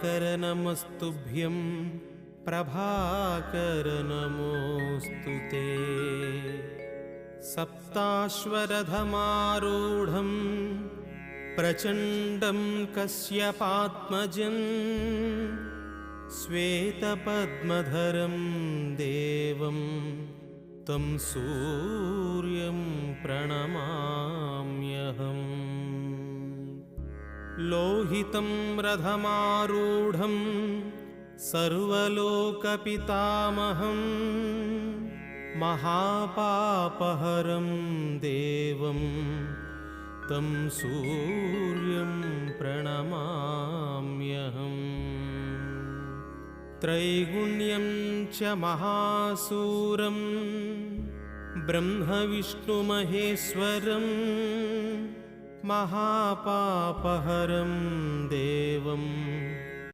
दिवाकर नमस्तुभ्यं प्रभाकर नमोऽस्तु ते। सप्ताश्वरथमारूढं प्रचण्डं कश्यपात्मजं श्वेतपद्मधरं देवं तं सूर्यं प्रणमाम्यहम्। लोहितं रथमारूढं सर्वलोकपितामहं महापापहरं देवं तं सूर्यं प्रणमाम्यहम्। त्रैगुण्यं च महासूरं ब्रह्मविष्णुमहेश्वरं महापापहरं देवं